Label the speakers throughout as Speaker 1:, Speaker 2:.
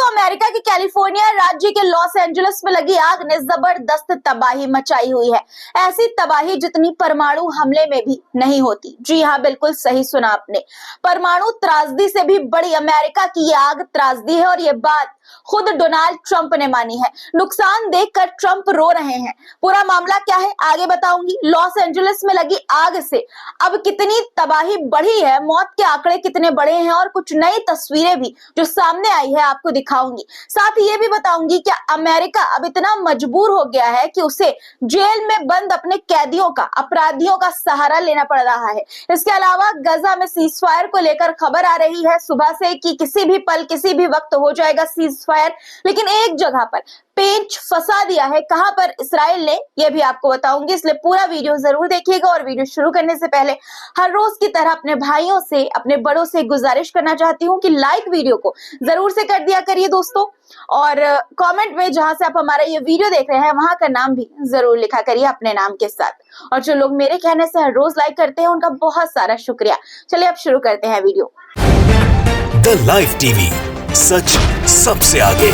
Speaker 1: दोस्तों, अमेरिका के कैलिफोर्निया राज्य के लॉस एंजलिस में लगी आग ने जबरदस्त तबाही मचाई हुई है। ऐसी तबाही जितनी परमाणु हमले में भी नहीं होती। जी हाँ, बिल्कुल सही सुना आपने। परमाणु त्रासदी से भी बड़ी अमेरिका की ये आग त्रासदी है और ये बात खुद डोनाल्ड ट्रंप ने मानी है। नुकसान देखकर ट्रंप रो रहे हैं। पूरा मामला क्या है आगे बताऊंगी। लॉस एंजलिस में लगी आग से अब कितनी तबाही बढ़ी है, मौत के आंकड़े कितने बड़े हैं और कुछ नई तस्वीरें भी जो सामने आई है आपको दिखाऊंगी। साथ ही ये भी बताऊंगी कि अमेरिका अब इतना मजबूर हो गया है कि उसे जेल में बंद अपने कैदियों का, अपराधियों का सहारा लेना पड़ रहा है। इसके अलावा गजा में सीज फायर को लेकर खबर आ रही है सुबह से कि किसी भी पल, किसी भी वक्त हो जाएगा सीज फायर, लेकिन एक जगह पर पेंच फंसा दिया है। कहां पर इस्राइल ने, यह भी आपको बताऊंगी, इसलिए पूरा वीडियो जरूर देखिएगा। और वीडियो शुरू करने से पहले हर रोज की तरह अपने भाइयों से, अपने बड़ों से गुजारिश करना चाहती हूं कि लाइक वीडियो को जरूर से कर दिया करिए दोस्तों, और कमेंट में जहां से आप हमारा ये वीडियो देख रहे हैं वहां का नाम भी जरूर लिखा करिए अपने नाम के साथ। और जो लोग मेरे कहने से हर रोज लाइक करते हैं उनका बहुत सारा शुक्रिया। चलिए अब शुरू करते हैं वीडियो।
Speaker 2: द लाइव टीवी, सच सबसे आगे।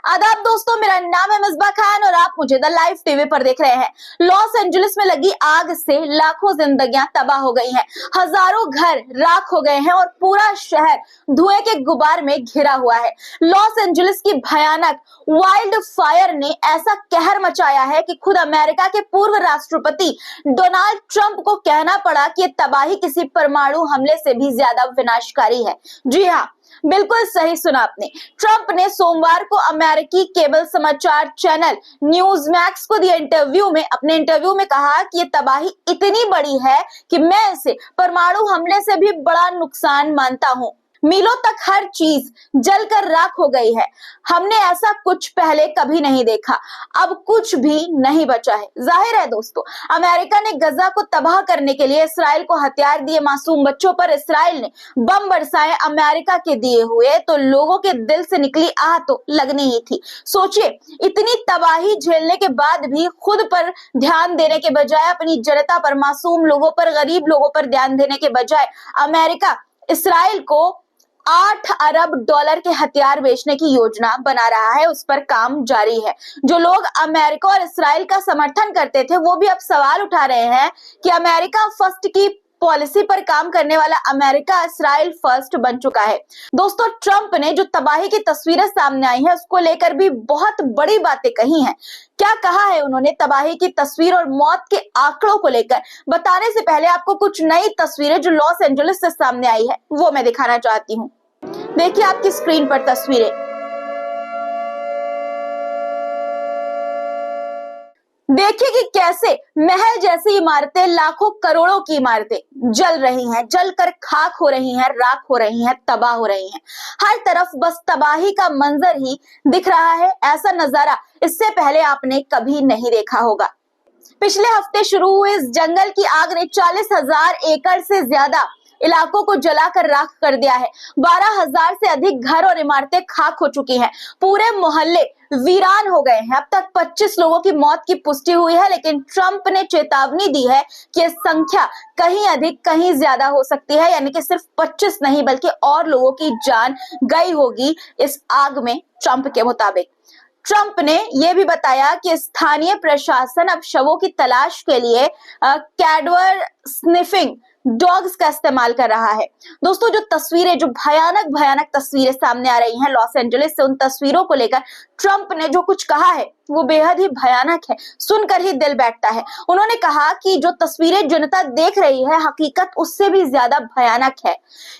Speaker 1: आदाब दोस्तों, मेरा नाम है मिसबा खान और आप मुझे द लाइव टीवी पर देख रहे हैं। लॉस एंजलिस में लगी आग से लाखों जिंदगियां तबाह हो गई हैं, हजारों घर राख हो गए हैं और पूरा शहर धुएं के गुबार में घिरा हुआ है। लॉस एंजलिस की भयानक वाइल्ड फायर ने ऐसा कहर मचाया है कि खुद अमेरिका के पूर्व राष्ट्रपति डोनाल्ड ट्रंप को कहना पड़ा कि ये तबाही किसी परमाणु हमले से भी ज्यादा विनाशकारी है। जी हाँ, बिल्कुल सही सुना आपने। ट्रंप ने सोमवार को अमेरिकी केबल समाचार चैनल न्यूज मैक्स को दिए इंटरव्यू में, अपने इंटरव्यू में कहा कि ये तबाही इतनी बड़ी है कि मैं इसे परमाणु हमले से भी बड़ा नुकसान मानता हूं। मीलों तक हर चीज जलकर राख हो गई है। हमने ऐसा कुछ पहले कभी नहीं देखा। अब कुछ भी नहीं बचा है। जाहिर है दोस्तों, अमेरिका ने गजा को तबाह करने के लिए इसराइल को हथियार दिए। मासूम बच्चों पर इसराइल ने बम बरसाए अमेरिका के दिए हुए, तो लोगों के दिल से निकली आह तो लगनी ही थी। सोचिए, इतनी तबाही झेलने के बाद भी खुद पर ध्यान देने के बजाय, अपनी जनता पर, मासूम लोगों पर, गरीब लोगों पर ध्यान देने के बजाय अमेरिका इसराइल को $8 अरब के हथियार बेचने की योजना बना रहा है। उस पर काम जारी है। जो लोग अमेरिका और इसराइल का समर्थन करते थे वो भी अब सवाल उठा रहे हैं कि अमेरिका फर्स्ट की पॉलिसी पर काम करने वाला अमेरिका इसराइल फर्स्ट बन चुका है। दोस्तों, ट्रंप ने जो तबाही की तस्वीरें सामने आई है उसको लेकर भी बहुत बड़ी बातें कही हैं। क्या कहा है उन्होंने तबाही की तस्वीर और मौत के आंकड़ों को लेकर, बताने से पहले आपको कुछ नई तस्वीरें जो लॉस एंजलिस से सामने आई है वो मैं दिखाना चाहती हूँ। देखिए आपकी स्क्रीन पर तस्वीरें। देखिए कि कैसे महल जैसी इमारतें, लाखों करोड़ों की इमारतें जल रही हैं, जलकर खाक हो रही हैं, राख हो रही हैं, तबाह हो रही हैं। हर तरफ बस तबाही का मंजर ही दिख रहा है। ऐसा नजारा इससे पहले आपने कभी नहीं देखा होगा। पिछले हफ्ते शुरू हुए इस जंगल की आग ने 40,000 एकड़ से ज्यादा इलाकों को जलाकर राख कर दिया है। 12,000 से अधिक घर और इमारतें खाक हो चुकी हैं। पूरे मोहल्ले वीरान हो गए हैं। अब तक 25 लोगों की मौत की पुष्टि हुई है, लेकिन ट्रंप ने चेतावनी दी है कि यह संख्या कहीं अधिक, कहीं ज्यादा हो सकती है। यानी कि सिर्फ 25 नहीं बल्कि और लोगों की जान गई होगी इस आग में, ट्रंप के मुताबिक। ट्रंप ने यह भी बताया कि स्थानीय प्रशासन अब शवों की तलाश के लिए कैडवर स्निफिंग डॉग्स का इस्तेमाल कर रहा है। दोस्तों, जो तस्वीरें, जो भयानक भयानक तस्वीरें सामने आ रही हैं लॉस एंजलिस से, उन तस्वीरों को लेकर ट्रंप ने जो कुछ कहा है वो बेहद ही भयानक है। सुनकर ही दिल बैठता है। उन्होंने कहा कि जो तस्वीरें जनता देख रही है हकीकत उससे भी ज्यादा भयानक है।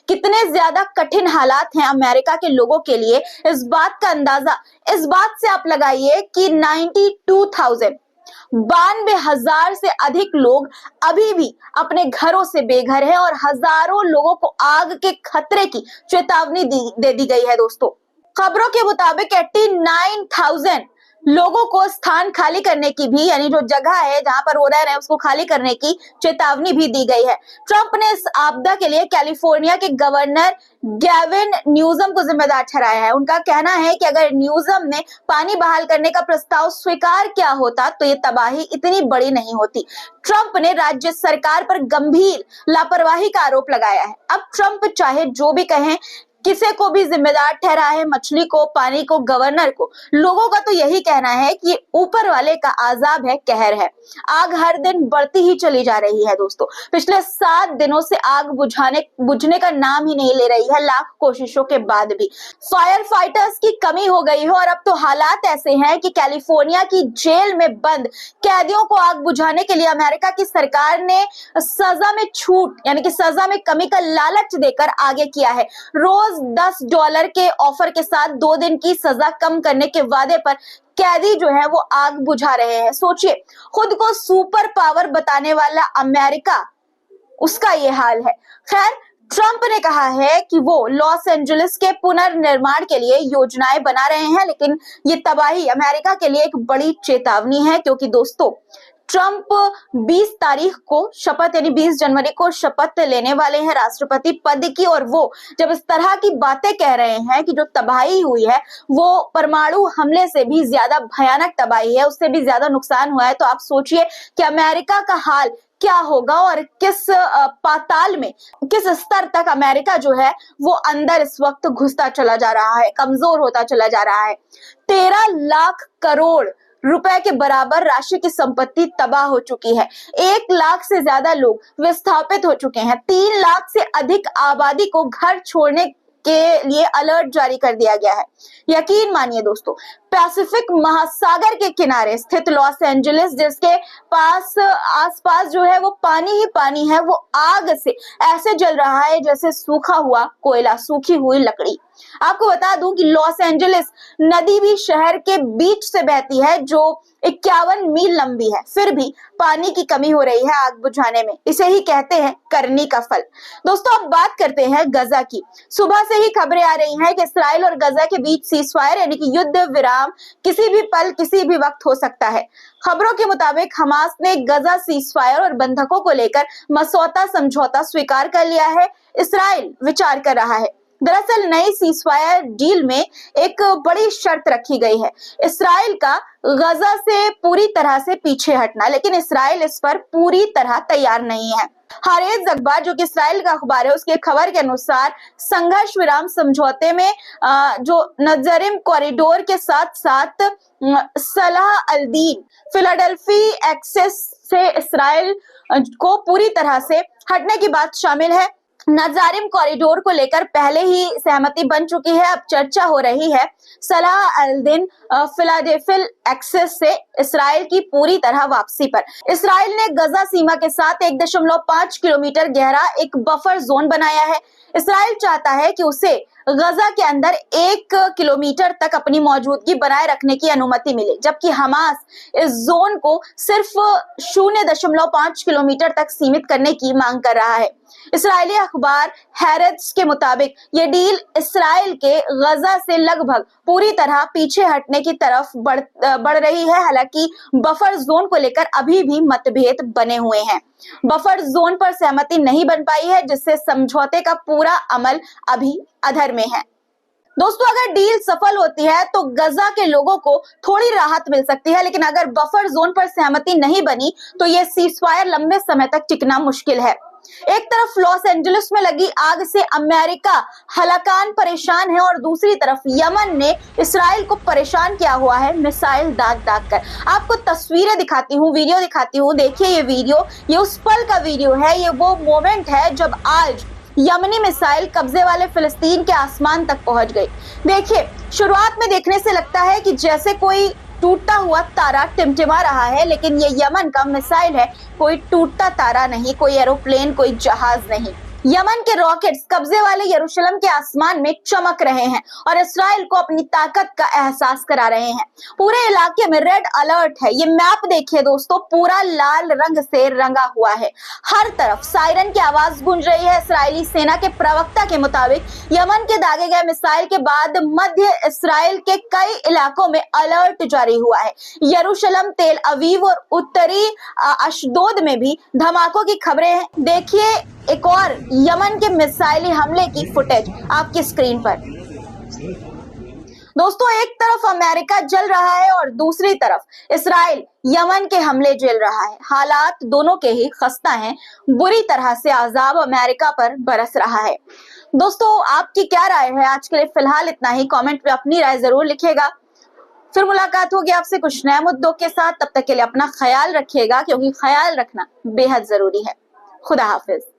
Speaker 1: कितने ज्यादा कठिन हालात हैं अमेरिका के लोगों के लिए, इस बात का अंदाजा इस बात से आप लगाइए कि 92,000 से अधिक लोग अभी भी अपने घरों से बेघर हैं और हजारों लोगों को आग के खतरे की चेतावनी दे दी गई है। दोस्तों, खबरों के मुताबिक 89,000 लोगों को स्थान खाली करने की भी, यानी जो जगह है जहां पर वो रह रहे हैं उसको खाली करने की चेतावनी भी दी गई है। ट्रंप ने इस आपदा के लिए कैलिफोर्निया के गवर्नर गैविन न्यूसम को जिम्मेदार ठहराया है। उनका कहना है कि अगर न्यूसम ने पानी बहाल करने का प्रस्ताव स्वीकार किया होता तो ये तबाही इतनी बड़ी नहीं होती। ट्रंप ने राज्य सरकार पर गंभीर लापरवाही का आरोप लगाया है। अब ट्रंप चाहे जो भी कहें, किसे को भी जिम्मेदार ठहरा है, मछली को, पानी को, गवर्नर को। लोगों का तो यही कहना है कि ऊपर वाले का आजाब है, कहर है। आग हर दिन बढ़ती ही चली जा रही है दोस्तों। पिछले 7 दिनों से आग बुझने का नाम ही नहीं ले रही है, लाख कोशिशों के बाद भी। फायर फाइटर्स की कमी हो गई है और अब तो हालात ऐसे हैं कि कैलिफोर्निया की जेल में बंद कैदियों को आग बुझाने के लिए अमेरिका की सरकार ने सजा में छूट यानी कि सजा में कमी का लालच देकर आगे किया है। रोज $10 के ऑफर के साथ 2 दिन की सजा कम करने के वादे पर कैदी जो है वो आग बुझा रहे हैं। सोचिए, खुद को सुपर पावर बताने वाला अमेरिका, उसका ये हाल है। खैर, ट्रंप ने कहा है कि वो लॉस एंजलिस के पुनर्निर्माण के लिए योजनाएं बना रहे हैं, लेकिन ये तबाही अमेरिका के लिए एक बड़ी चेतावनी है, क्योंकि दोस्तों ट्रंप 20 तारीख को शपथ यानी 20 जनवरी को शपथ लेने वाले हैं राष्ट्रपति पद की। और वो जब इस तरह की बातें कह रहे हैं कि जो तबाही हुई है वो परमाणु हमले से भी ज्यादा भयानक तबाही है, उससे भी ज्यादा नुकसान हुआ है, तो आप सोचिए कि अमेरिका का हाल क्या होगा और किस पाताल में, किस स्तर तक अमेरिका जो है वो अंदर इस वक्त घुसता चला जा रहा है, कमजोर होता चला जा रहा है। 13 लाख करोड़ रुपए के बराबर राशि की संपत्ति तबाह हो चुकी है। 1 लाख से ज्यादा लोग विस्थापित हो चुके हैं। 3 लाख से अधिक आबादी को घर छोड़ने के लिए अलर्ट जारी कर दिया गया है। यकीन मानिए दोस्तों, पैसिफिक महासागर के किनारे स्थित लॉस एंजलिस, जिसके पास आसपास जो है वो पानी ही पानी है, वो आग से ऐसे जल रहा है जैसे सूखा हुआ कोयला, सूखी हुई लकड़ी। आपको बता दूं कि लॉस एंजलिस नदी भी शहर के बीच से बहती है जो 51 मील लंबी है, फिर भी पानी की कमी हो रही है आग बुझाने में। इसे ही कहते हैं करनी का फल। दोस्तों, अब बात करते हैं गजा की। सुबह से ही खबरें आ रही हैं कि इस्राइल और गजा के बीच सीजफायर यानी कि युद्ध विराम किसी भी पल, किसी भी वक्त हो सकता है। खबरों के मुताबिक हमास ने गजा सीजफायर और बंधकों को लेकर मसौदा समझौता स्वीकार कर लिया है। इस्राइल विचार कर रहा है। दरअसल नई सीजफायर डील में एक बड़ी शर्त रखी गई है, इस्राइल का गजा से पूरी तरह से पीछे हटना, लेकिन इस्राइल इस पर पूरी तरह तैयार नहीं है। हारेज अखबार, जो कि इस्राइल का अखबार है, उसके खबर के अनुसार संघर्ष विराम समझौते में जो नजरिम कॉरिडोर के साथ साथ सलाह अल-दीन फिलाडेल्फी एक्सेस से इस्राइल को पूरी तरह से हटने की बात शामिल है। नजारिम कॉरिडोर को लेकर पहले ही सहमति बन चुकी है, अब चर्चा हो रही है सलाह अल-दीन फिलाडेल्फिया एक्सेस से इस्राइल की पूरी तरह वापसी पर। इस्राइल ने गजा सीमा के साथ 1.5 किलोमीटर गहरा एक बफर जोन बनाया है। इस्राइल चाहता है कि उसे गजा के अंदर 1 किलोमीटर तक अपनी मौजूदगी बनाए रखने की अनुमति मिले, जबकि हमास इस जोन को सिर्फ 0.5 किलोमीटर तक सीमित करने की मांग कर रहा है। इस्राएली अखबार हैरेट्स के मुताबिक ये डील इस्राइल के गजा से लगभग पूरी तरह पीछे हटने की तरफ बढ़ रही है। हालांकि बफर जोन को लेकर अभी भी मतभेद बने हुए हैं। बफर जोन पर सहमति नहीं बन पाई है, जिससे समझौते का पूरा अमल अभी अधर में है। दोस्तों, अगर डील सफल होती है तो गजा के लोगों को थोड़ी राहत मिल सकती है, लेकिन अगर बफर जोन पर सहमति नहीं बनी तो यह सीजफायर लंबे समय तक टिकना मुश्किल है। एक तरफ लॉस एंजलिस में लगी आग से अमेरिका हलाकान परेशान है और दूसरी तरफ यमन ने इस्राइल को परेशान किया हुआ है मिसाइल दाग कर। आपको तस्वीरें दिखाती हूँ, वीडियो दिखाती हूँ। देखिए ये वीडियो, ये उस पल का वीडियो है, ये वो मोमेंट है जब आज यमनी मिसाइल कब्जे वाले फिलिस्तीन के आसमान तक पहुंच गई। देखिए, शुरुआत में देखने से लगता है कि जैसे कोई टूटता हुआ तारा टिमटिमा रहा है, लेकिन ये यमन का मिसाइल है, कोई टूटता तारा नहीं, कोई एरोप्लेन, कोई जहाज नहीं। यमन के रॉकेट्स कब्जे वाले यरूशलेम के आसमान में चमक रहे हैं और इस्राइल को अपनी ताकत का एहसास करा रहे हैं। पूरे इलाके में रेड अलर्ट है। ये मैप देखिए दोस्तों, पूरा लाल रंग से रंगा हुआ है। हर तरफ सायरन की आवाज गूंज रही है। इस्राइली सेना के प्रवक्ता के मुताबिक यमन के दागे गए मिसाइल के बाद मध्य इस्राइल के कई इलाकों में अलर्ट जारी हुआ है। यरूशलेम, तेल अवीव और उत्तरी अशदोद में भी धमाकों की खबरें हैं। देखिए एक और यमन के मिसाइली हमले की फुटेज आपकी स्क्रीन पर। दोस्तों, एक तरफ अमेरिका जल रहा है और दूसरी तरफ इस्राइल यमन के हमले झेल रहा है। हालात दोनों के ही खस्ता हैं। बुरी तरह से अजाब अमेरिका पर बरस रहा है। दोस्तों, आपकी क्या राय है? आज के लिए फिलहाल इतना ही। कमेंट में अपनी राय जरूर लिखिएगा। फिर मुलाकात होगी आपसे कुछ नए मुद्दों के साथ। तब तक के लिए अपना ख्याल रखिएगा, क्योंकि ख्याल रखना बेहद जरूरी है। खुदा हाफिज।